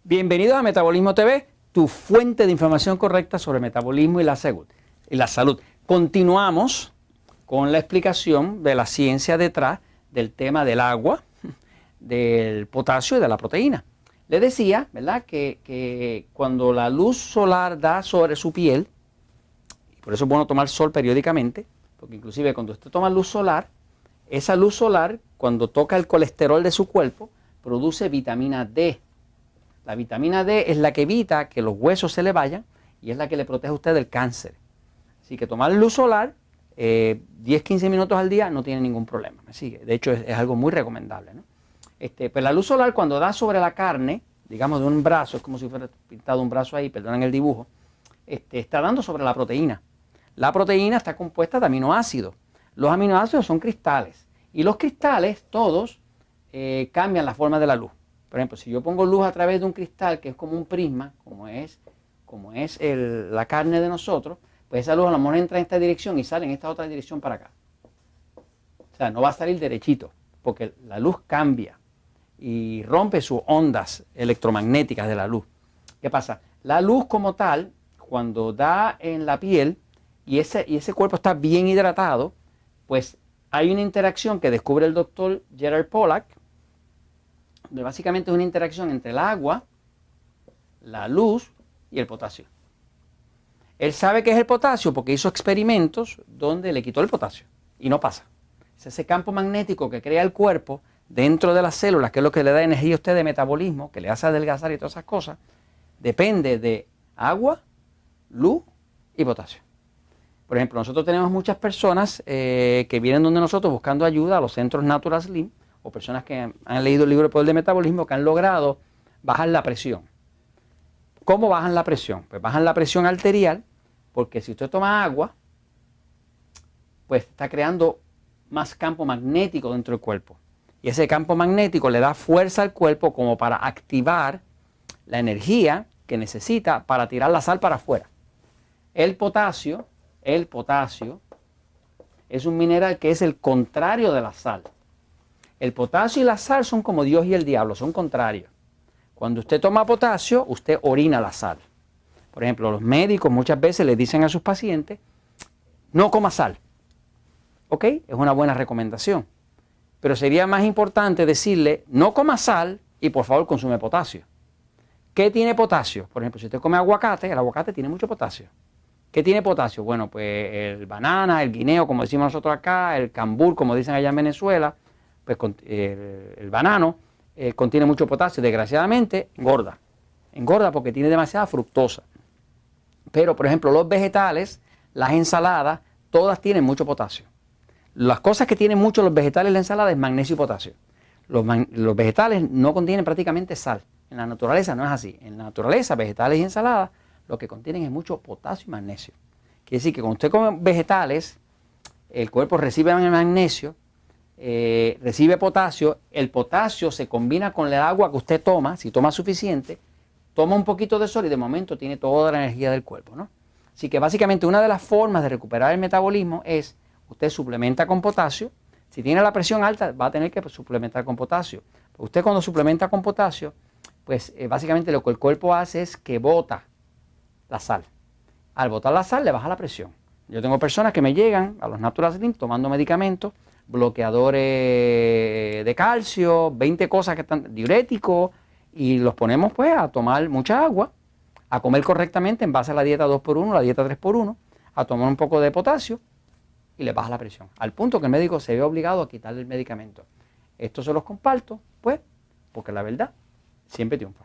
Bienvenidos a Metabolismo TV, tu fuente de información correcta sobre el metabolismo y la salud. Continuamos con la explicación de la ciencia detrás del tema del agua, del potasio y de la proteína. Les decía, ¿verdad?, que cuando la luz solar da sobre su piel, y por eso es bueno tomar sol periódicamente, porque inclusive cuando usted toma luz solar, esa luz solar, cuando toca el colesterol de su cuerpo, produce vitamina D. La vitamina D es la que evita que los huesos se le vayan y es la que le protege a usted del cáncer. Así que tomar luz solar 10-15 minutos al día no tiene ningún problema. ¿Me sigue? De hecho, es algo muy recomendable, ¿no? Pues la luz solar cuando da sobre la carne, digamos de un brazo, es como si fuera pintado un brazo ahí, perdonen el dibujo, está dando sobre la proteína. La proteína está compuesta de aminoácidos. Los aminoácidos son cristales y los cristales todos cambian la forma de la luz. Por ejemplo, si yo pongo luz a través de un cristal que es como un prisma, como es la carne de nosotros, pues esa luz a lo mejor entra en esta dirección y sale en esta otra dirección para acá. O sea, no va a salir derechito, porque la luz cambia y rompe sus ondas electromagnéticas de la luz. ¿Qué pasa? La luz como tal, cuando da en la piel y ese cuerpo está bien hidratado, pues hay una interacción que descubre el doctor Gerald Pollack, donde básicamente es una interacción entre el agua, la luz y el potasio. Él sabe que es el potasio porque hizo experimentos donde le quitó el potasio y no pasa. Es ese campo magnético que crea el cuerpo dentro de las células, que es lo que le da energía a usted de metabolismo, que le hace adelgazar y todas esas cosas, depende de agua, luz y potasio. Por ejemplo, nosotros tenemos muchas personas que vienen donde nosotros buscando ayuda a los centros Natural Slim, o personas que han leído el libro El Poder del Metabolismo, que han logrado bajar la presión. ¿Cómo bajan la presión? Pues bajan la presión arterial, porque si usted toma agua, pues está creando más campo magnético dentro del cuerpo. Y ese campo magnético le da fuerza al cuerpo como para activar la energía que necesita para tirar la sal para afuera. El potasio es un mineral que es el contrario de la sal. El potasio y la sal son como Dios y el diablo, son contrarios. Cuando usted toma potasio, usted orina la sal. Por ejemplo, los médicos muchas veces le dicen a sus pacientes, no coma sal. ¿Ok? Es una buena recomendación. Pero sería más importante decirle, no coma sal y por favor consume potasio. ¿Qué tiene potasio? Por ejemplo, si usted come aguacate, el aguacate tiene mucho potasio. ¿Qué tiene potasio? Bueno, pues el banana, el guineo, como decimos nosotros acá, el cambur, como dicen allá en Venezuela, pues el banano contiene mucho potasio. Desgraciadamente, engorda. Engorda porque tiene demasiada fructosa. Pero, por ejemplo, los vegetales, las ensaladas, todas tienen mucho potasio. Las cosas que tienen mucho los vegetales y la ensalada es magnesio y potasio. Los vegetales no contienen prácticamente sal. En la naturaleza no es así. En la naturaleza, vegetales y ensaladas, lo que contienen es mucho potasio y magnesio. Quiere decir que cuando usted come vegetales, el cuerpo recibe magnesio, recibe potasio, el potasio se combina con el agua que usted toma, si toma suficiente, toma un poquito de sol y de momento tiene toda la energía del cuerpo, ¿no? Así que básicamente una de las formas de recuperar el metabolismo es, usted suplementa con potasio. Si tiene la presión alta, va a tener que suplementar con potasio. Usted cuando suplementa con potasio, pues básicamente lo que el cuerpo hace es que bota la sal. Al botar la sal le baja la presión. Yo tengo personas que me llegan a los Natural Slim tomando medicamentos, bloqueadores de calcio, 20 cosas que están diuréticos, y los ponemos pues a tomar mucha agua, a comer correctamente en base a la dieta 2x1, la dieta 3x1, a tomar un poco de potasio y le baja la presión. Al punto que el médico se ve obligado a quitarle el medicamento. Esto se los comparto, pues, porque la verdad siempre triunfa.